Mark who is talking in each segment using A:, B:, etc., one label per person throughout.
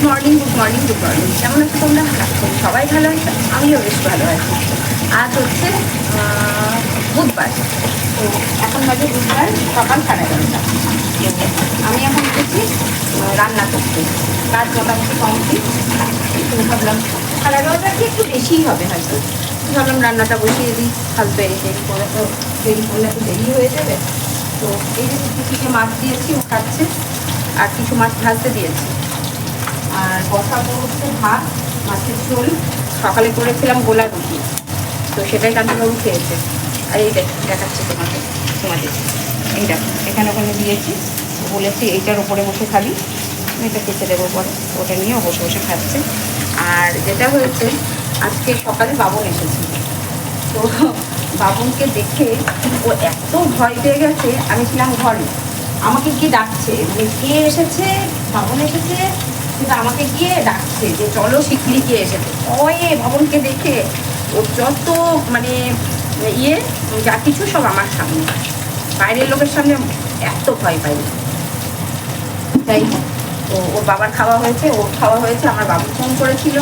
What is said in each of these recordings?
A: Good morning, good morning, good morning. কেমন আছো তোমরা? সবাই ভালো আছো, আমিও বেশ ভালো আছি। আজ হচ্ছে বুধবার, তো এখন বাজে বুধবার সকাল 11:30। আমি এখন উঠেছি রান্না করতে, কাজ মোটামুটি কমপ্লিট। তো ভাবলাম 11:30 কি একটু বেশিই হবে হয়তো। ভাবলাম রান্নাটা বসিয়ে দিই, ফালতু দেরি করে তো দেরি করলে তো দেরি হয়ে যাবে। তো এই যে কিছু মাছ দিয়েছি, ও খাচ্ছে, আর কিছু মাছ ভাজতে দিয়েছি। আর বসাবো হচ্ছে ভাত, মাছের ঝোল। সকালে করেছিলাম গোলা রুটি, তো সেটাই কান্তিবাবু খেয়েছে। আর এই দেখাচ্ছি তোমাদের এই দেখো, এখানে ওখানে দিয়েছি, বলেছি এইটার ওপরে বসে খাবি, এটা খেতে দেবো পরে। ওটা নিয়েও বসে বসে খাচ্ছে। আর যেটা হয়েছে, আজকে সকালে বাবন এসেছে, তো বাবনকে দেখে ও এত ভয় পেয়ে গেছে। আমি ছিলাম ঘরে, আমাকে গিয়ে ডাকছে, মানে কে এসেছে, বাবন এসেছে, সেটা আমাকে গিয়ে ডাকছে যে চলো শিগগিরি গিয়ে এসেছে। ভয়ে বাবনকে দেখে ওর যত মানে যা কিছু সব আমার সামনে, বাইরের লোকের সামনে এত ভয় পাইনি। যাই হোক, তো ওর বাবার খাওয়া হয়েছে, ওর খাওয়া হয়েছে, আমার বাবু ফোন করেছিল,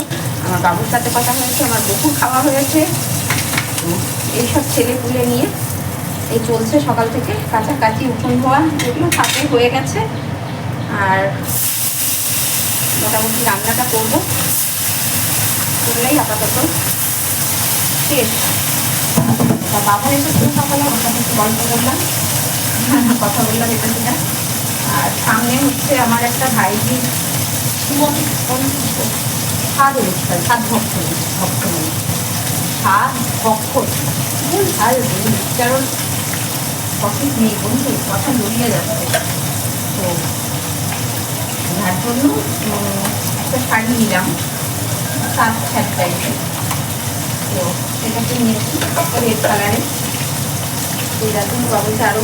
A: আমার বাবুর সাথে কথা হয়েছে, আমার বকুর খাওয়া হয়েছে। এইসব ছেলে পুলে নিয়ে এই চলছে সকাল থেকে, কাছাকাছি উঠোন ধোয়া এগুলো থাকে হয়ে গেছে। আর মোটামুটি রান্নাটা করবো, করলেই আপাতত শেষ। তা বাবু এসেছিল সকালে, ওর সাথে একটু গল্প করলাম, কথা বললাম এটা সেটা। আর সামনে হচ্ছে আমার একটা ভাইজির স্বাদ অনুষ্ঠান, স্বাদ ভক্ত মানে স্বাদ ভক্ত, কারণ সঠিক নেই বন্ধু, কথা জড়িয়ে যাচ্ছে। তো যার জন্য একটা শাড়ি নিলাম, সাত ছাড় টাইপের। তো সেটাকে নিয়েছি রেড কালারে, যার জন্য বাবুকে আরও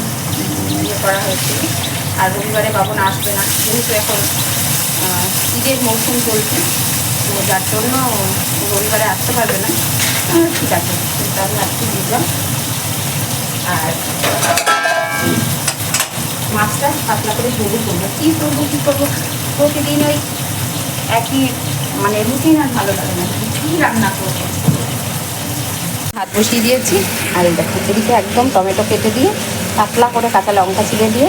A: ইয়ে করা হয়েছিল। আর রবিবারে বাবন আসবে না, যেহেতু এখন ঈদের মৌসুম চলছে, তো যার জন্য রবিবারে আসতে পারবে না। ঠিক আছে, সেটা আমি আজকে দিলাম। আর মাছটা পাতলা করে ঝোল করবো। কী করবো প্রতিদিন ওই একই মানে রুটিন আর ভালো লাগে না, কী রান্না করবো। ভাত বসিয়ে দিয়েছি, আর এই দেখো এদিকে একদম টমেটো কেটে দিয়ে পাতলা করে কাঁচা লঙ্কা ছিঁড়ে দিয়ে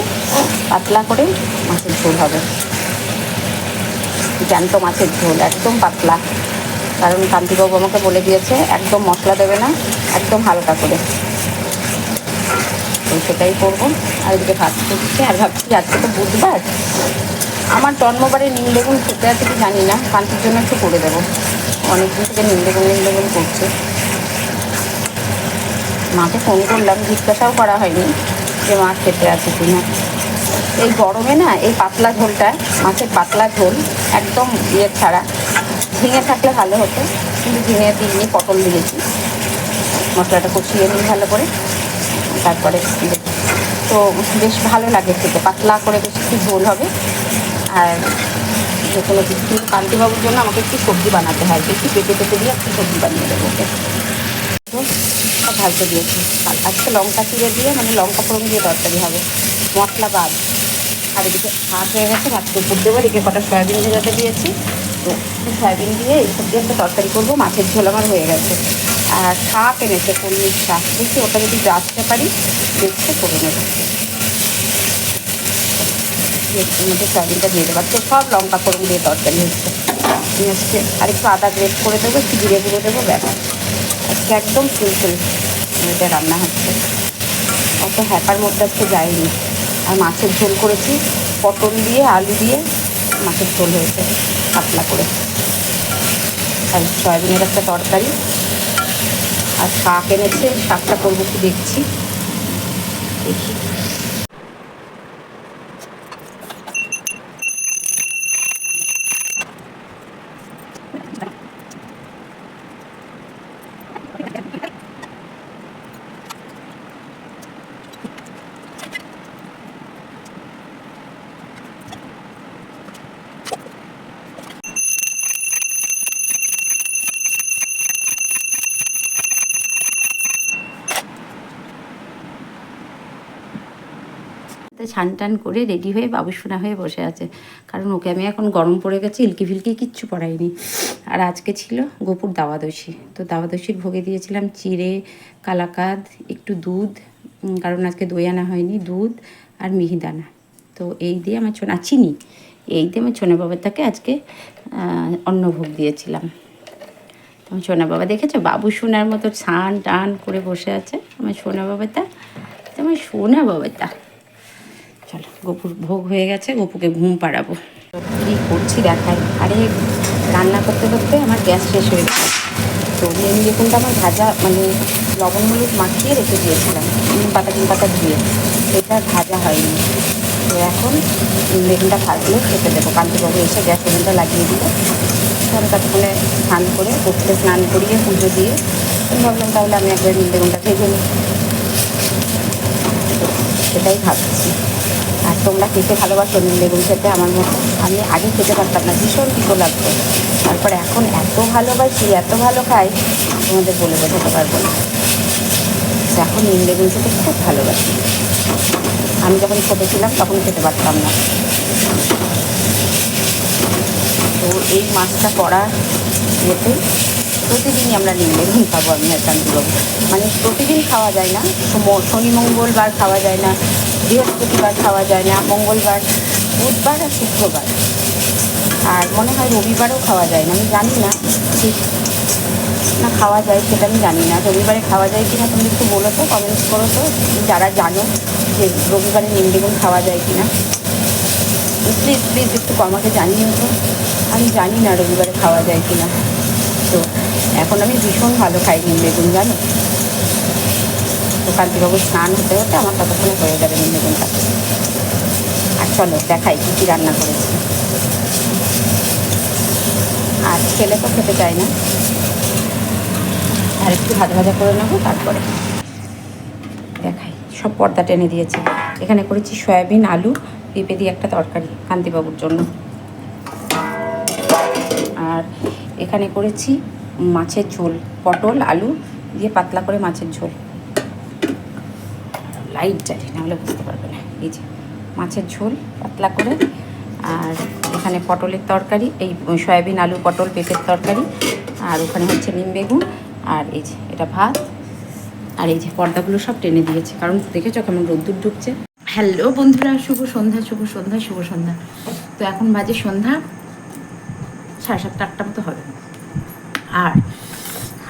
A: পাতলা করে মাছের ঝোল হবে। জ্যান্ত মাছের ঝোল, একদম পাতলা, কারণ কান্তিবাবু আমাকে বলে দিয়েছে একদম মশলা দেবে না, একদম হালকা করে। তো সেটাই করবো। আর এদিকে ভাত করছি, আর ভাবছি আজকে তো বুধবার, আমার জন্মবারে নিম বেগুন খেতে আছে কি জানি না, কান্তির জন্য একটু করে দেবো। অনেকদিন থেকে নিম বেগুন করছে। মাকে ফোন করলাম, জিজ্ঞাসাও করা হয়নি যে মা খেতে আছে কি না। এই গরমে না এই পাতলা ঝোলটা, মাছের পাতলা ঝোল একদম ইয়ে ছাড়া, ঝিঙে থাকলে ভালো হতো, কিন্তু ঝিঙে দিইনি, পটল দিয়েছি। মশলাটা কষিয়ে নিই ভালো করে, তারপরে তো বেশ ভালো লাগে খেতে, পাতলা করে বেশ একটু ঝোল হবে। আর যে কোনো কিছু কান্তিবাবুর জন্য আমাকে একটু সবজি বানাতে হয়, একটু পেটে দিয়ে একটু সবজি বানিয়ে দেবো ওকে। সব ভাজতে দিয়েছি, আজকে লঙ্কা চিড়ে দিয়ে মানে লঙ্কা ফোড়ন দিয়ে তরকারি হবে, মশলা বাদ। আর এদিকে ভাত হয়ে গেছে, ভাত উপর দেবো। এদিকে কটা সয়াবিন ভেজাতে দিয়েছি, তো সয়াবিন দিয়ে এইসব দিয়ে একটা তরকারি করবো। মাছের ঝোল আমার হয়ে গেছে। আর শাক এনেছে, কলমির শাক, দেখি ওটা যদি আসতে পারি দেখতে করে নেবো। এর মধ্যে সয়াবিনটা দিয়ে দেবো। তো সব লঙ্কা ফোড়ন দিয়ে তরকারি হচ্ছে। আজকে আর একটু আদা গ্রেট করে দেবো, একটু জিরে গুঁড়ো দেবো, ব্যাপার। আজকে একদম সিম্পল এটা রান্না হচ্ছে, অত হ্যাপার মধ্যে আজকে যায়নি। আর মাছের ঝোল করেছি, পটল দিয়ে আলু দিয়ে মাছের ঝোল হয়েছে পাতলা করে। আর সয়াবিনের একটা তরকারি, আর শাক এনেছে, শাকটা করবো কি দেখছি, দেখি। ছান টান করে রেডি হয়ে বাবুসোনা হয়ে বসে আছে, কারণ ওকে আমি এখন গরম পড়ে গেছে, ইলকি ফিলকি কিচ্ছু পড়াইনি। আর আজকে ছিল গোপুর দাওয়াদশী, তো দাওয়াদশীর ভোগে দিয়েছিলাম চিড়ে, কালাকাঁদ, একটু দুধ, কারণ আজকে দই আনা হয়নি, দুধ আর মিহিদানা। তো এই দিয়ে আমার চিনি, এই দিয়ে আমার ছোনা বাবাটাকে আজকে অন্নভোগ দিয়েছিলাম। আমার সোনা বাবা দেখেছো, বাবু সোনার মতো ছান টান করে বসে আছে আমার সোনা বাবাটা, আমার সোনা বাবাটা। চলো, গপুর ভোগ হয়ে গেছে, গপুকে ঘুম পাড়াবো। কী করছি দেখাই। আরে রান্না করতে করতে আমার গ্যাস শেষ হয়ে গেছে, তো নিম বেগুনটা আমার ভাজা মানে লবণ হলুদ মাখিয়ে রেখে দিয়েছিলাম, নিম পাতা ধুয়ে, সেটা ভাজা হয়নি। তো এখন বেগুনটা ভাজলে খেতে দেবো। কান্তিবাবু এসে গ্যাস ওভেনটা লাগিয়ে দিল, আমি ততক্ষণে স্নান করে গপুকে স্নান করিয়ে পুজো দিয়ে আমি ভাবলাম তাহলে আমি একবার নিম বেগুনটা ভেজে নিই, সেটাই ভাবছি। আর তোমরা খেতে ভালোবাসো নিম বেগুন খেতে আমার মতো? আমি আগে খেতে পারতাম না, ভীষণ তিতো লাগতো, তারপর এখন এত ভালোবাসি, এত ভালো খাই, তোমাদের বলে বোঝাতে পারবো না। এখন নিম বেগুন খেতে খুব ভালোবাসি। আমি যখন ছোটো ছিলাম তখন খেতে পারতাম না। তো এই মাছটা পড়ার ইয়েতে প্রতিদিনই আমরা নিম বেগুন খাবো আমি আর কান্তিবাবু। মানে প্রতিদিন খাওয়া যায় না, শনি মঙ্গলবার খাওয়া যায় না, বৃহস্পতিবার খাওয়া যায় না, মঙ্গলবার, বুধবার আর শুক্রবার, আর মনে হয় রবিবারও খাওয়া যায় না, আমি জানি না ঠিক না খাওয়া যায় সেটা আমি জানি না। রবিবারে খাওয়া যায় কি না তুমি একটু বলো তো, কমেন্টস করো তো যারা জানো যে রবিবারে নিম বেগুন খাওয়া যায় কি না। প্লিজ প্লিজ একটু আমাকে জানিয়ে তো, আমি জানি না রবিবারে খাওয়া যায় কি না। তো এখন আমি ভীষণ ভালো খাই নিম বেগুন, জানো তো। কান্তিবাবুর স্নান হতে হতে আমার ততক্ষণে হয়ে যাবে নিম বেগুনটা। আর চলো দেখাই কী কী রান্না করেছি। আর ছেলে তো খেতে চায় না, আর একটু ভাজা ভাজা করে নেবো, তারপরে দেখাই। সব পর্দা টেনে দিয়েছি। এখানে করেছি সয়াবিন আলু পেঁপে দিয়ে একটা তরকারি কান্তিবাবুর জন্য, আর এখানে করেছি মাছের ঝোল, পটল আলু দিয়ে পাতলা করে মাছের ঝোল। লাইট জ্বালি নাহলে বুঝতে পারবে না। এই যে মাছের ঝোল পাতলা করে, আর এখানে পটলের তরকারি, এই সয়াবিন আলু পটল পেঁপের তরকারি, আর ওখানে হচ্ছে নিম বেগুন, আর এই যে এটা ভাত। আর এই যে পর্দাগুলো সব টেনে দিয়েছে, কারণ দেখেছো কেমন রোদ্দুর ঢুকছে। হ্যালো বন্ধুরা, শুভ সন্ধ্যা, শুভ সন্ধ্যা, শুভ সন্ধ্যা। তো এখন বাজে সন্ধ্যা 7:30 8টা মতো হবে, আর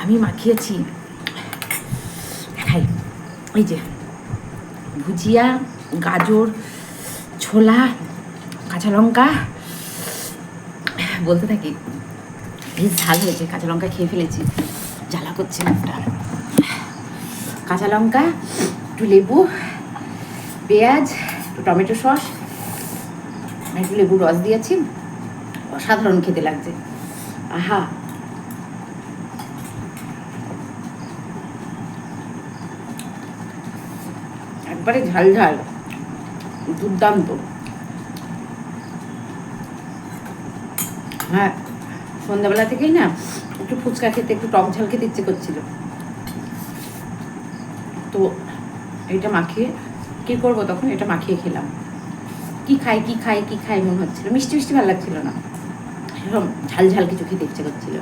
A: আমি মাখিয়েছি দেখাই, এই যে ভুজিয়া, গাজর, ছোলা, কাঁচা লঙ্কা, বলতে থাকি বেশ ঝাল হয়েছে, কাঁচা লঙ্কা খেয়ে ফেলেছি, জ্বালা করছে মুখটা। কাঁচা লঙ্কা, একটু লেবু, পেঁয়াজ, একটু টমেটো সস, একটু লেবুর রস দিয়েছি, অসাধারণ খেতে লাগছে। আহা, একবারে ঝাল ঝাল, দুর্দান্ত। হ্যাঁ, সন্ধ্যাবেলা থেকেই না একটু ফুচকা খেতে, একটু টক ঝাল খেতে ইচ্ছে করছিল, তো এটা মাখিয়ে কী করবো, তখন এটা মাখিয়ে খেলাম। কি খাই কি খাই কি খাই মনে হচ্ছিল, মিষ্টি মিষ্টি ভালো লাগছিল না, এরকম ঝাল ঝাল কিছু খেতে ইচ্ছে করছিল।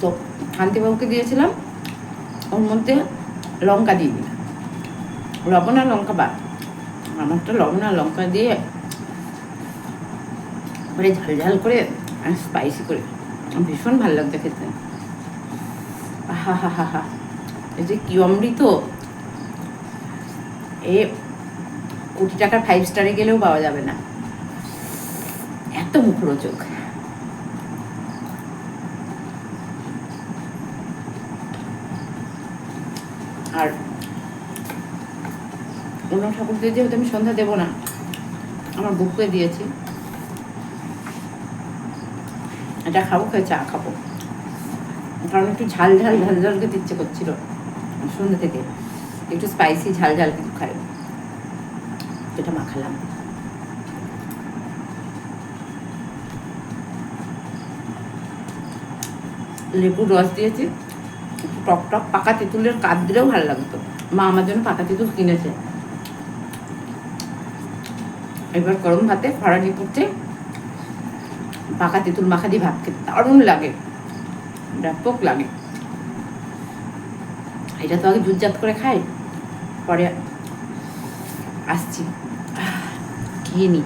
A: তো কান্তিবাবুকে দিয়েছিলাম, ওর মধ্যে লঙ্কা দিয়ে দিলাম, লবণ আর লঙ্কা বাদ, আমারটা লবণ আর লঙ্কা দিয়ে মানে ঝাল ঝাল করে স্পাইসি করে ভীষণ ভালো লাগছে খেতে। হা হা হা হা, এই যে কি অমৃত, এ কোটি টাকার 5 স্টারে গেলেও পাওয়া যাবে না, এত মুখরোচক। আর অন্য ঠাকুরদের যেহেতু আমি সন্ধ্যা দেবো না, আমার বুকে দিয়েছি, এটা খাবো, খেয়ে চা খাবো, কারণ একটু ঝাল ঝাল ঝাল ঝাল খেতে ইচ্ছে করছিল সন্ধ্যা থেকে, একটু স্পাইসি ঝাল ঝাল কিছু খাই, এটা মাখালাম। লেবুর রস দিয়েছি, একটু টক টক পাকা তেঁতুলের কাঠ দিলেও ভালো লাগতো। মা আমার জন্য পাকা তেঁতুল কিনেছে। এবার গরম ভাতে ফড়ানি পড়ছে, পাকা তেঁতুল মাখা দিয়ে ভাত খেতে দারুণ লাগে, ব্যাপক লাগে। এটা তো আগে জুতজাত করে খাই, পরে আসছি খেয়ে নি।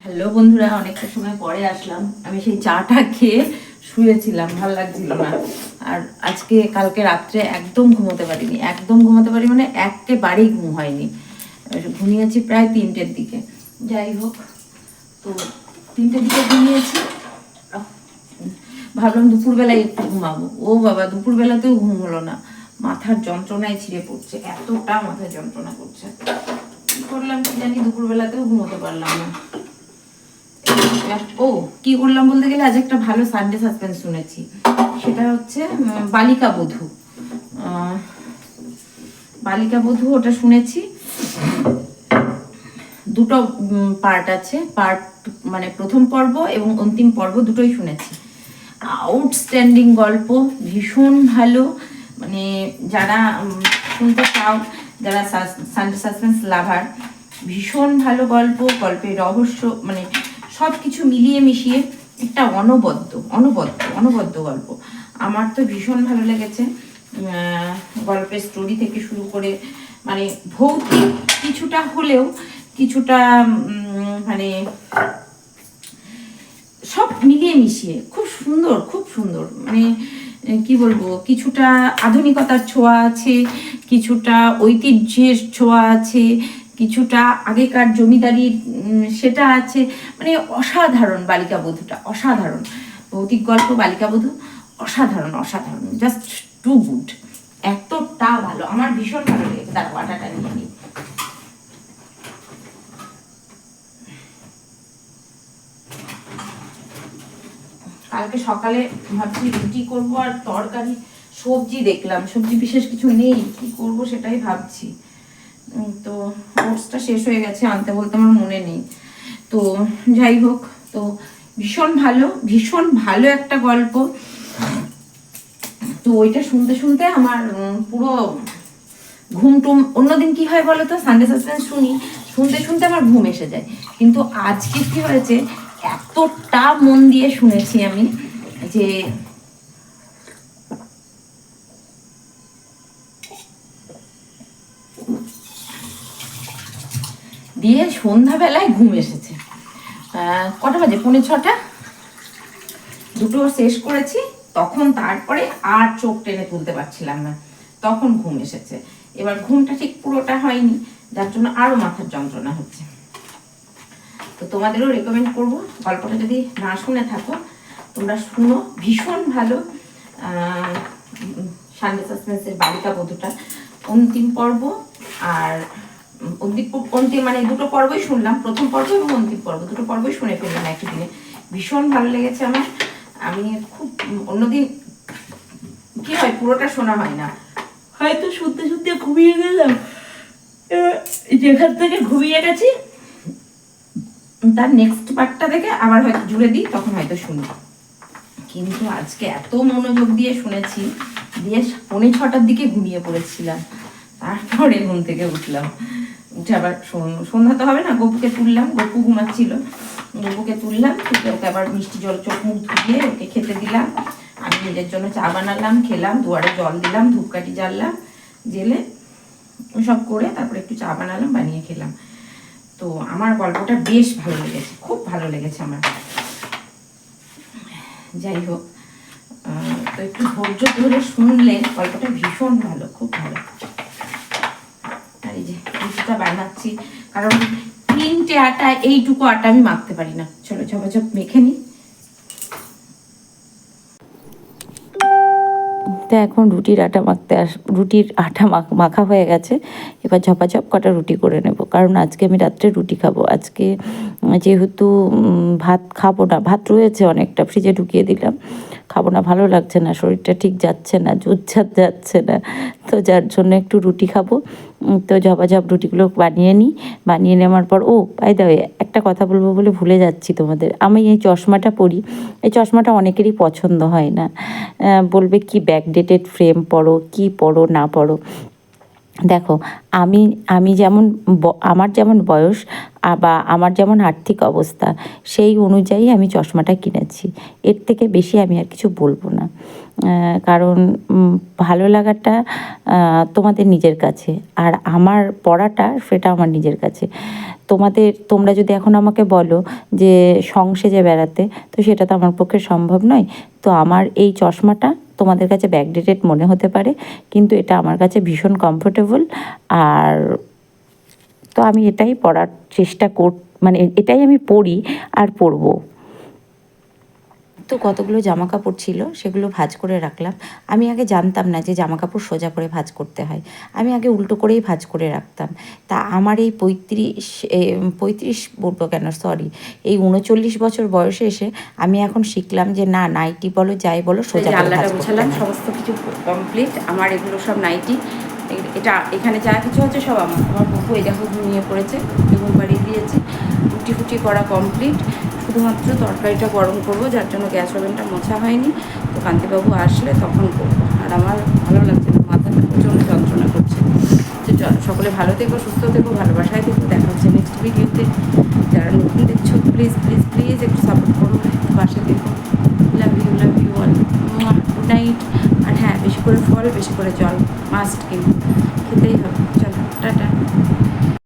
A: হ্যালো বন্ধুরা, অনেকটা সময় পরে আসলাম। আমি সেই চাটা খেয়ে শুয়েছিলাম, ভালো লাগছিল না। আর কালকে রাত্রে একদম ঘুমোতে পারিনি, মানে একেবারেই ঘুম হয়নি। ঘুমিয়েছি প্রায় 3টের দিকে। যাই হোক, তো 3টের দিকে ঘুমিয়েছি, ভাবলাম দুপুরবেলায় একটু ঘুমাবো। ও বাবা, দুপুরবেলাতেও ঘুম হলো না, মাথার যন্ত্রণায় ছিঁড়ে পড়ছে, এতটা মাথায় যন্ত্রণা করছে। কি করলাম কি জানি, দুপুরবেলাতেও ঘুমোতে পারলাম না। ও কি করলাম বলতে গেলে, আজ একটা ভালো সানডে সাসপেন্স শুনেছি, সেটা হচ্ছে বালিকা বধূ। বালিকা বধূ ওটা শুনেছি, দুটো পার্ট আছে, মানে প্রথম পর্ব এবং অন্তিম পর্ব দুটোই শুনেছি। আউটস্ট্যান্ডিং গল্প, ভীষণ ভালো। মানে যারা শুনতে চাও, যারা সানডে সাসপেন্স লাভার, ভীষণ ভালো গল্প। গল্পের রহস্য মানে সব কিছু মিলিয়ে মিশিয়ে একটা অনবদ্য গল্প। আমার তো ভীষণ ভালো লেগেছে। গল্পের স্টোরি থেকে শুরু করে, মানে ভৌতিক কিছুটা হলেও কিছুটা মানে সব মিলিয়ে মিশিয়ে খুব সুন্দর। মানে কি বলবো, কিছুটা আধুনিকতার ছোঁয়া আছে, কিছুটা ঐতিহ্যের ছোঁয়া আছে, কিছুটা আগেকার জমিদারির সেটা আছে। মানে অসাধারণ বালিকা বধূটা, অসাধারণ ভৌতিক গল্প। বালিকা বধূ অসাধারণ, জাস্ট টু গুড, এতটা ভালো, আমার ভীষণ ভালো লেগেছে। তার ওয়াটারটা নিয়ে নিই। কালকে সকালে ভাবছি রুটি করবো আর তরকারি, সবজি দেখলাম, সবজি বিশেষ কিছু নেই, কি করব সেটাই ভাবছি। তো ওটসটা শেষ হয়ে গেছে, আনতে বলতে আমার মনে নেই। তো যাই হোক, তো ভীষণ ভালো একটা গল্প। তো ওইটা শুনতে শুনতে আমার পুরো ঘুমটুম। অন্যদিন কি হয় বলো তো, সানডে সাসপেন্স শুনতে শুনতে আমার ঘুম এসে যায়, কিন্তু আজকে কি হয়েছে, এতটা মন দিয়ে শুনেছি আমি যে দিয়ে সন্ধ্যাবেলায় ঘুম এসেছে। কটা বাজে, 5:45, দুটো শেষ করেছি তখন। তারপরে আর চোখ টেনে তুলতে পারছিলাম না, তখন ঘুম এসেছে। এবার ঘুমটা ঠিক পুরোটা হয়নি, যার জন্য আরো মাথার যন্ত্রণা হচ্ছে। তো তোমাদেরও রেকমেন্ড করব, গল্পটা যদি না শুনে থাকো তোমরা শুনো, ভীষণ ভালো। সানডে সাসপেন্সের বালিকা বধূটা অন্তিম পর্ব আর অন্তিম মানে দুটো পর্বই শুনলাম, প্রথম পর্ব এবং অন্তিম পর্ব, দুটো পর্বই শুনে ফেললাম একই দিনে। ভীষণ ভালো লেগেছে আমার। আমি খুব, অন্যদিন কি হয় পুরোটা শোনা হয় না, হয়তো শুনতে শুনতে ঘুমিয়ে গেলাম, যেখান থেকে ঘুমিয়ে গেছি তার নেক্সট পার্টটা দেখে আবার হয়তো জুড়ে দিই, তখন হয়তো শুনি। কিন্তু আজকে এত মনোযোগ দিয়ে শুনেছি, দিয়ে 5:45 দিকে ঘুমিয়ে পড়েছিলাম। তারপরে ঘুম থেকে উঠলাম, উঠে আবার সন্ধ্যা তো হবে না, গপুকে তুললাম, গপু ঘুমাচ্ছিল, গপুকে তুললাম, ওকে আবার মিষ্টি জল চোখ মুখ ধুয়ে ওকে খেতে দিলাম। আমি নিজের জন্য চা বানালাম, খেলাম, দুয়ারে জল দিলাম, ধূপকাঠি জ্বাললাম, জেলে সব করে তারপরে একটু চা বানালাম, বানিয়ে খেলাম। তো আমার গল্পটা বেশ ভালো লেগেছে, খুব ভালো লেগেছে আমার। যাই হোক, তো একটু ধৈর্য ধরে শুনলে গল্পটা ভীষণ ভালো, খুব ভালো। আর এই যে রুটিটা বানাচ্ছি, কারণ 3টে আটা, এইটুকু আটা আমি মাখতে পারি না। চলো ঝপাঝপ মেখে নিই।
B: তো এখন রুটির আটা মাখা হয়ে গেছে। এবার ঝপাঝপ কটা রুটি করে নেব, কারণ আজকে আমি রাত্রে রুটি খাবো। আজকে যেহেতু ভাত খাবো না, ভাত রয়েছে অনেকটা, ফ্রিজে ঢুকিয়ে দিলাম, খাবো না, ভালো লাগছে না, শরীরটা ঠিক যাচ্ছে না, জোরজাত যাচ্ছে না, তো যার জন্য একটু রুটি খাবো। তো ঝপাঝপ রুটিগুলো বানিয়ে নেওয়ার পর, বাই দ্য ওয়ে একটা কথা বলবো বলে ভুলে যাচ্ছি তোমাদের, আমি এই চশমাটা পরি, এই চশমাটা অনেকেরই পছন্দ হয় না, বলবে কি ব্যাকডেটেড ফ্রেম পরো, কি পরো না পরো, দেখো, আমি আমি যেমন আমার যেমন বয়স বা আমার যেমন আর্থিক অবস্থা, সেই অনুযায়ী আমি চশমাটা কিনেছি। এর থেকে বেশি আমি আর কিছু বলবো না। কারণ ভালো লাগাটা তোমাদের নিজের কাছে, আর আমার পড়াটা সেটা আমার নিজের কাছে। তোমরা যদি এখন আমাকে বলো যে সেজে বেড়াতে, তো সেটা তো আমার পক্ষে সম্ভব নয়। তো আমার এই চশমাটা তোমাদের কাছে ব্যাকডেটেড মনে হতে পারে, কিন্তু এটা আমার কাছে ভীষণ কমফোর্টেবল। আর তো আমি এটাই পরার চেষ্টা মানে এটাই আমি পরি আর পরবো। তো কতগুলো জামা কাপড় ছিল, সেগুলো ভাঁজ করে রাখলাম। আমি আগে জানতাম না যে জামা কাপড় সোজা করে ভাঁজ করতে হয়, আমি আগে উল্টো করেই ভাঁজ করে রাখতাম। তা আমার এই 35 বলবো কেন, সরি, এই 39 বছর বয়সে এসে আমি এখন শিখলাম যে না, নাইটি বলো যাই বলো সোজা করে ভাঁজ করতে হয়।
A: সমস্ত কিছু কমপ্লিট, আমার এগুলো সব নাইটি। এটা এখানে যা কিছু হচ্ছে সব আমার বউ এই দেখো ঘুমিয়ে পড়েছে, ঘুম পাড়িয়ে দিয়েছি। রুটি ফুটি করা কমপ্লিট, শুধুমাত্র তরকারিটা গরম করব, যার জন্য গ্যাস ওভেনটা মোছা হয়নি। তো কান্তিবাবু আসলে তখন করবো। আর আমার ভালো লাগছে না, মাথাটা প্রচণ্ড যন্ত্রণা করছে। তো সকলে ভালো থেকো, সুস্থ থেকো, ভালোবাসায় থেকো। দেখা হচ্ছে নেক্সট ভিডিওতে। যারা নতুন দেখছো প্লিজ প্লিজ প্লিজ একটু সাপোর্ট করো, পাশে থেকো। Love you all. Good night. আর হ্যাঁ, বেশি করে ফল, বেশি করে জল মাস্ট কিন্তু খেতেই হবে। চলো, টাটা।